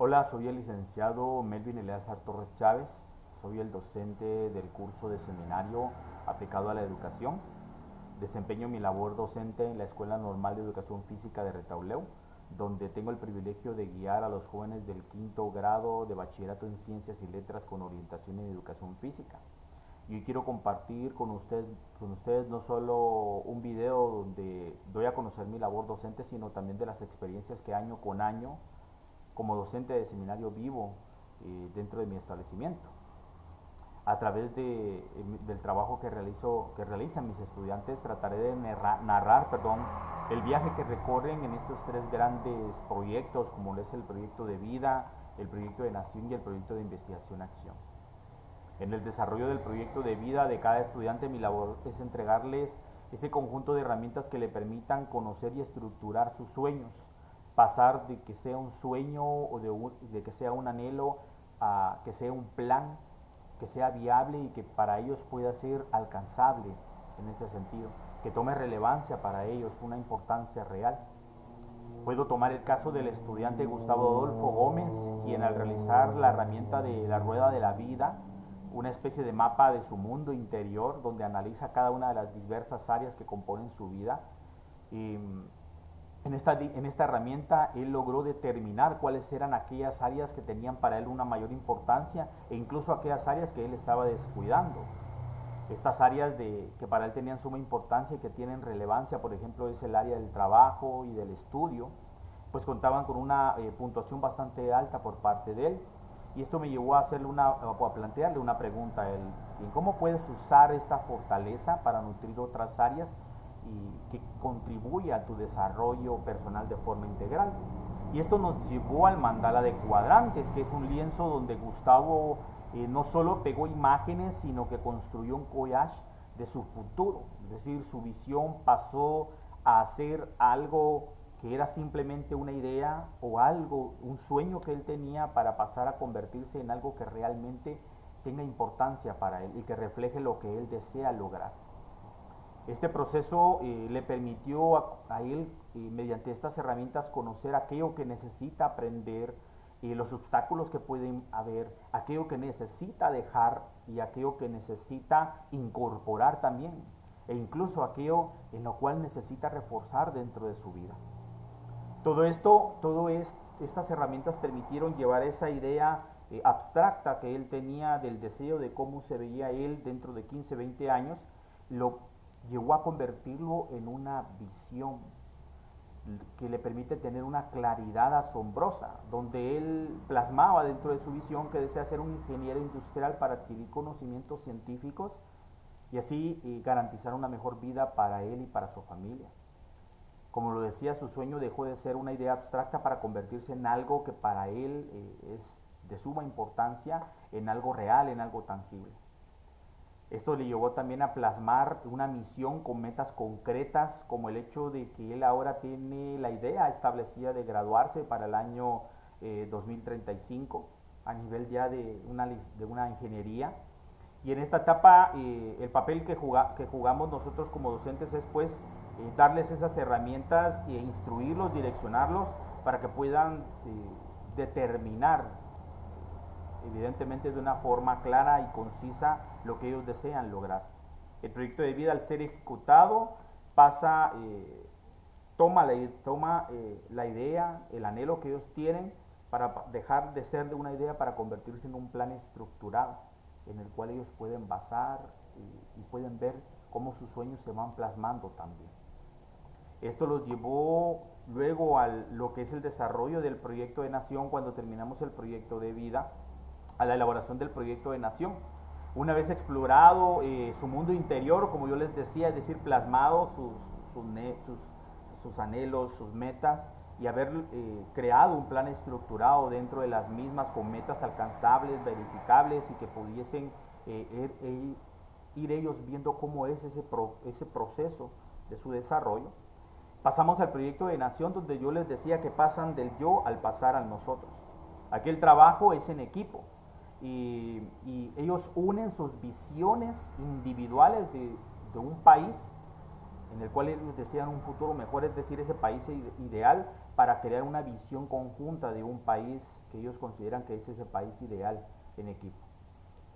Hola, soy el licenciado Melvin Eleazar Torres Chávez, soy el docente del curso de Seminario Aplicado a la Educación. Desempeño mi labor docente en la Escuela Normal de Educación Física de Retauleu, donde tengo el privilegio de guiar a los jóvenes del quinto grado de Bachillerato en Ciencias y Letras con orientación en Educación Física. Y hoy quiero compartir con ustedes no solo un video donde doy a conocer mi labor docente, sino también de las experiencias que año con año como docente de seminario vivo dentro de mi establecimiento. A través del trabajo que realizan mis estudiantes, trataré de narrar el viaje que recorren en estos tres grandes proyectos, como es el proyecto de vida, el proyecto de nación y el proyecto de investigación-acción. En el desarrollo del proyecto de vida de cada estudiante, mi labor es entregarles ese conjunto de herramientas que le permitan conocer y estructurar sus sueños, pasar de que sea un sueño o de que sea un anhelo a que sea un plan, que sea viable y que para ellos pueda ser alcanzable en ese sentido, que tome relevancia para ellos, una importancia real. Puedo tomar el caso del estudiante Gustavo Adolfo Gómez, quien al realizar la herramienta de la rueda de la vida, una especie de mapa de su mundo interior, donde analiza cada una de las diversas áreas que componen su vida, en esta herramienta él logró determinar cuáles eran aquellas áreas que tenían para él una mayor importancia e incluso aquellas áreas que él estaba descuidando. Estas áreas que para él tenían suma importancia y que tienen relevancia, por ejemplo, es el área del trabajo y del estudio, pues contaban con una puntuación bastante alta por parte de él. Y esto me llevó a plantearle una pregunta a él: ¿cómo puedes usar esta fortaleza para nutrir otras áreas y que contribuye a tu desarrollo personal de forma integral? Y esto nos llevó al mandala de cuadrantes, que es un lienzo donde Gustavo no solo pegó imágenes, sino que construyó un collage de su futuro. Es decir, su visión pasó a ser algo que era simplemente una idea o algo, un sueño que él tenía, para pasar a convertirse en algo que realmente tenga importancia para él y que refleje lo que él desea lograr. Este proceso le permitió a él, mediante estas herramientas, conocer aquello que necesita aprender, los obstáculos que pueden haber, aquello que necesita dejar y aquello que necesita incorporar también, e incluso aquello en lo cual necesita reforzar dentro de su vida. Estas herramientas permitieron llevar esa idea abstracta que él tenía del deseo de cómo se veía él dentro de 15, 20 años, lo llegó a convertirlo en una visión que le permite tener una claridad asombrosa, donde él plasmaba dentro de su visión que desea ser un ingeniero industrial para adquirir conocimientos científicos y así garantizar una mejor vida para él y para su familia. Como lo decía, su sueño dejó de ser una idea abstracta para convertirse en algo que para él es de suma importancia, en algo real, en algo tangible. Esto le llevó también a plasmar una misión con metas concretas, como el hecho de que él ahora tiene la idea establecida de graduarse para el año 2035 a nivel ya de una ingeniería. Y en esta etapa el papel que jugamos nosotros como docentes es pues darles esas herramientas e instruirlos, direccionarlos para que puedan determinar evidentemente de una forma clara y concisa lo que ellos desean lograr. El proyecto de vida, al ser ejecutado, toma la idea, el anhelo que ellos tienen, para dejar de ser de una idea para convertirse en un plan estructurado en el cual ellos pueden basar y pueden ver cómo sus sueños se van plasmando también. Esto los llevó luego a lo que es el desarrollo del proyecto de nación. Cuando terminamos el proyecto de vida, a la elaboración del proyecto de nación. Una vez explorado su mundo interior, como yo les decía, es decir, plasmado sus anhelos, sus metas, y haber creado un plan estructurado dentro de las mismas con metas alcanzables, verificables y que pudiesen ir ellos viendo cómo es ese proceso de su desarrollo. Pasamos al proyecto de nación, donde yo les decía que pasan del yo al pasar al nosotros. Aquí el trabajo es en equipo y ellos unen sus visiones individuales de un país en el cual ellos desean un futuro mejor, es decir, ese país ideal, para crear una visión conjunta de un país que ellos consideran que es ese país ideal en equipo.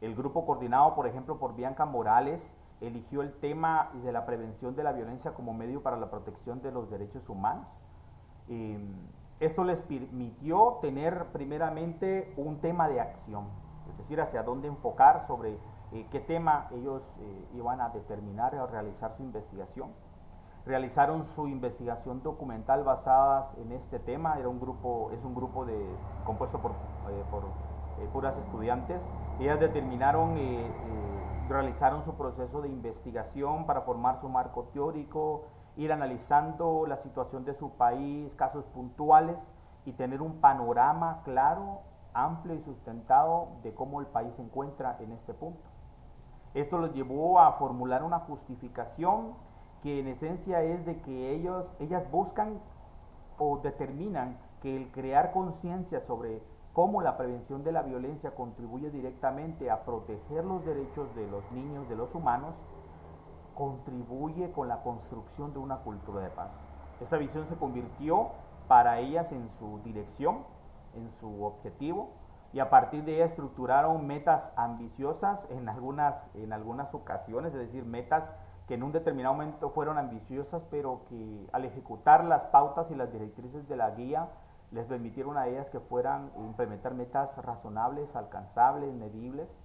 El grupo coordinado, por ejemplo, por Bianca Morales, eligió el tema de la prevención de la violencia como medio para la protección de los derechos humanos. Esto les permitió tener primeramente un tema de acción, es decir, hacia dónde enfocar, sobre qué tema ellos iban a determinar o realizar su investigación. Realizaron su investigación documental basadas en este tema. Es un grupo compuesto por puras estudiantes. Ellas realizaron su proceso de investigación para formar su marco teórico, ir analizando la situación de su país, casos puntuales y tener un panorama claro, amplio y sustentado de cómo el país se encuentra en este punto. Esto los llevó a formular una justificación que en esencia es de que ellas buscan o determinan que el crear conciencia sobre cómo la prevención de la violencia contribuye directamente a proteger los derechos de los niños, de los humanos, contribuye con la construcción de una cultura de paz. Esta visión se convirtió para ellas en su dirección, en su objetivo, y a partir de ella estructuraron metas ambiciosas en algunas ocasiones, es decir, metas que en un determinado momento fueron ambiciosas, pero que al ejecutar las pautas y las directrices de la guía les permitieron a ellas que fueran implementar metas razonables, alcanzables, medibles.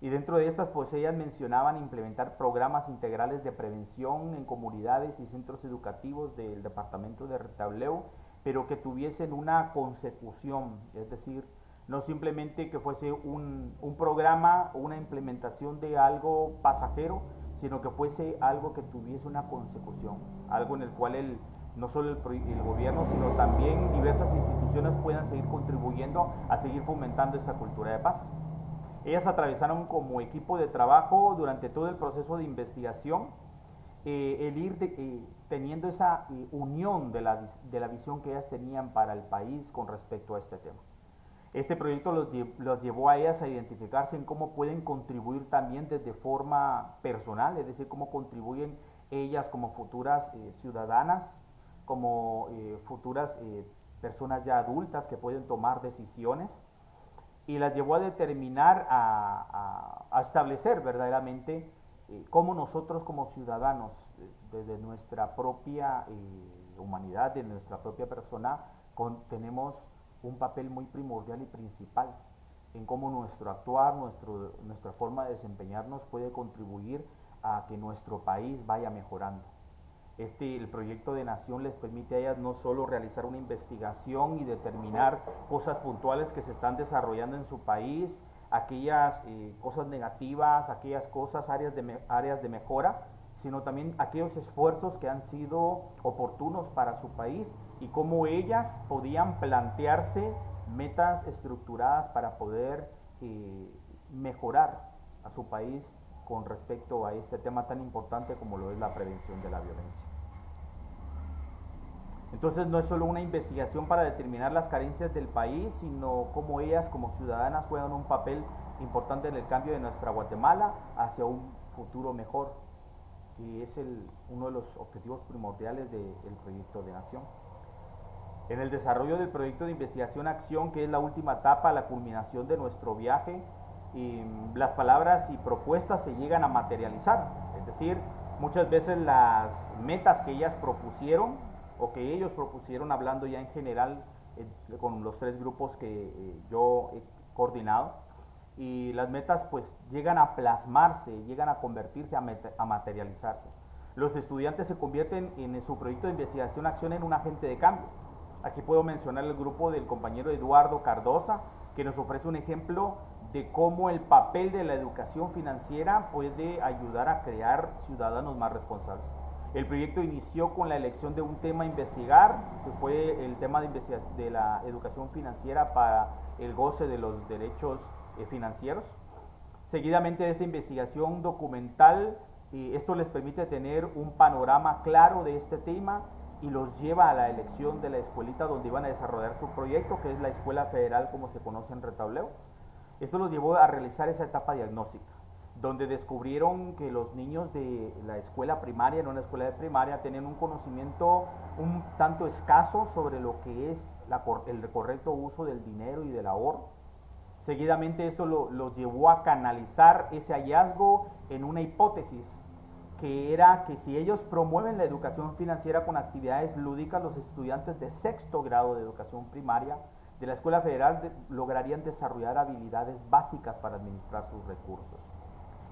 Y dentro de estas, pues ellas mencionaban implementar programas integrales de prevención en comunidades y centros educativos del departamento de Retableu, pero que tuviesen una consecución, es decir, no simplemente que fuese un programa o una implementación de algo pasajero, sino que fuese algo que tuviese una consecución, algo en el cual no solo el gobierno, sino también diversas instituciones puedan seguir contribuyendo a seguir fomentando esta cultura de paz. Ellas atravesaron como equipo de trabajo durante todo el proceso de investigación, el ir teniendo esa unión de la visión que ellas tenían para el país con respecto a este tema. Este proyecto los llevó a ellas a identificarse en cómo pueden contribuir también desde forma personal, es decir, cómo contribuyen ellas como futuras ciudadanas, como futuras personas ya adultas que pueden tomar decisiones, y las llevó a determinar, a establecer verdaderamente cómo nosotros como ciudadanos, desde nuestra propia humanidad, de nuestra propia persona, tenemos un papel muy primordial y principal en cómo nuestro actuar, nuestra forma de desempeñarnos puede contribuir a que nuestro país vaya mejorando. El proyecto de Nación les permite a ellas no solo realizar una investigación y determinar cosas puntuales que se están desarrollando en su país, aquellas cosas negativas, aquellas cosas, áreas de mejora, sino también aquellos esfuerzos que han sido oportunos para su país y cómo ellas podían plantearse metas estructuradas para poder mejorar a su país con respecto a este tema tan importante como lo es la prevención de la violencia. Entonces no es solo una investigación para determinar las carencias del país, sino cómo ellas como ciudadanas juegan un papel importante en el cambio de nuestra Guatemala hacia un futuro mejor, que es uno de los objetivos primordiales del proyecto de Nación. En el desarrollo del proyecto de investigación-acción, que es la última etapa, la culminación de nuestro viaje, las palabras y propuestas se llegan a materializar, es decir, muchas veces las metas que ellas propusieron o que ellos propusieron, hablando ya en general con los 3 grupos que yo he coordinado, y las metas pues llegan a plasmarse, llegan a convertirse, a materializarse. Los estudiantes se convierten en su proyecto de investigación-acción en un agente de cambio. Aquí puedo mencionar el grupo del compañero Eduardo Cardosa, que nos ofrece un ejemplo de cómo el papel de la educación financiera puede ayudar a crear ciudadanos más responsables. El proyecto inició con la elección de un tema a investigar, que fue el tema de la educación financiera para el goce de los derechos financieros. Seguidamente de esta investigación documental, esto les permite tener un panorama claro de este tema y los lleva a la elección de la escuelita donde iban a desarrollar su proyecto, que es la Escuela Federal como se conoce en Retableu. Esto los llevó a realizar esa etapa diagnóstica. donde descubrieron que los niños de la escuela primaria, en una escuela de primaria, tenían un conocimiento un tanto escaso sobre lo que es el correcto uso del dinero y del ahorro. Seguidamente esto los llevó a canalizar ese hallazgo en una hipótesis, que era que si ellos promueven la educación financiera con actividades lúdicas, los estudiantes de sexto grado de educación primaria de la Escuela Federal lograrían desarrollar habilidades básicas para administrar sus recursos.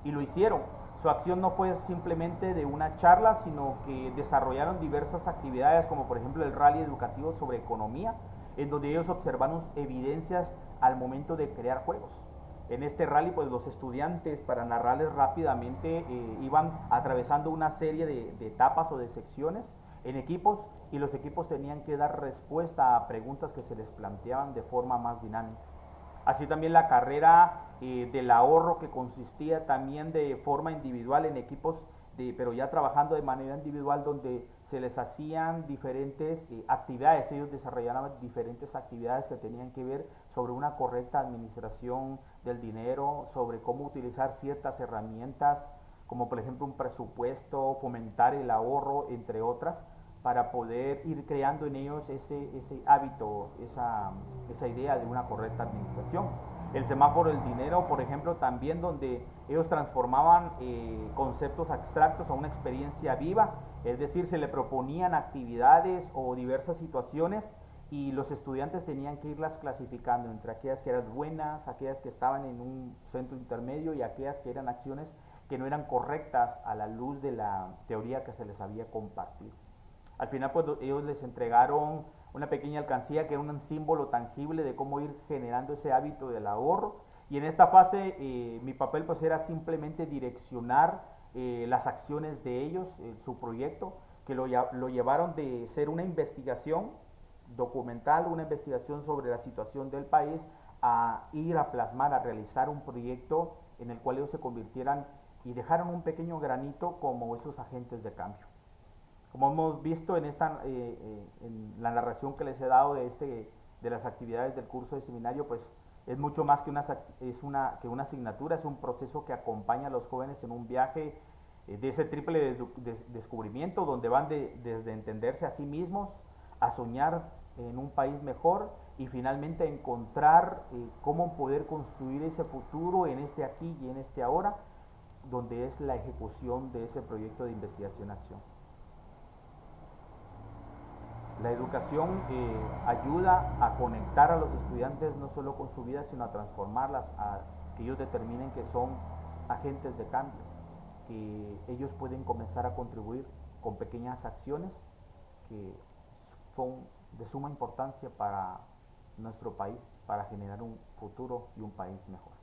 Y lo hicieron. Su acción no fue simplemente de una charla, sino que desarrollaron diversas actividades, como por ejemplo el rally educativo sobre economía, en donde ellos observaron evidencias al momento de crear juegos. En este rally, pues los estudiantes, para narrarles rápidamente, iban atravesando una serie de etapas o de secciones en equipos, y los equipos tenían que dar respuesta a preguntas que se les planteaban de forma más dinámica. Así también la carrera del ahorro, que consistía también de forma individual en equipos, pero ya trabajando de manera individual, donde se les hacían diferentes actividades. Ellos desarrollaban diferentes actividades que tenían que ver sobre una correcta administración del dinero, sobre cómo utilizar ciertas herramientas, como por ejemplo un presupuesto, fomentar el ahorro, entre otras, para poder ir creando en ellos ese hábito, esa idea de una correcta administración. El semáforo del dinero, por ejemplo, también, donde ellos transformaban conceptos abstractos a una experiencia viva, es decir, se le proponían actividades o diversas situaciones, y los estudiantes tenían que irlas clasificando entre aquellas que eran buenas, aquellas que estaban en un centro intermedio, y aquellas que eran acciones que no eran correctas a la luz de la teoría que se les había compartido. Al final, pues ellos les entregaron una pequeña alcancía que era un símbolo tangible de cómo ir generando ese hábito del ahorro. Y en esta fase mi papel pues era simplemente direccionar las acciones de ellos, su proyecto, que lo llevaron de ser una investigación documental, una investigación sobre la situación del país, a ir a plasmar, a realizar un proyecto en el cual ellos se convirtieran y dejaron un pequeño granito como esos agentes de cambio. Como hemos visto en la narración que les he dado de las actividades del curso de seminario, pues es mucho más que una asignatura, es un proceso que acompaña a los jóvenes en un viaje de ese triple descubrimiento, donde van desde entenderse a sí mismos, a soñar en un país mejor, y finalmente a encontrar cómo poder construir ese futuro en este aquí y en este ahora, donde es la ejecución de ese proyecto de investigación-acción. La educación ayuda a conectar a los estudiantes no solo con su vida, sino a transformarlas, a que ellos determinen que son agentes de cambio, que ellos pueden comenzar a contribuir con pequeñas acciones que son de suma importancia para nuestro país, para generar un futuro y un país mejor.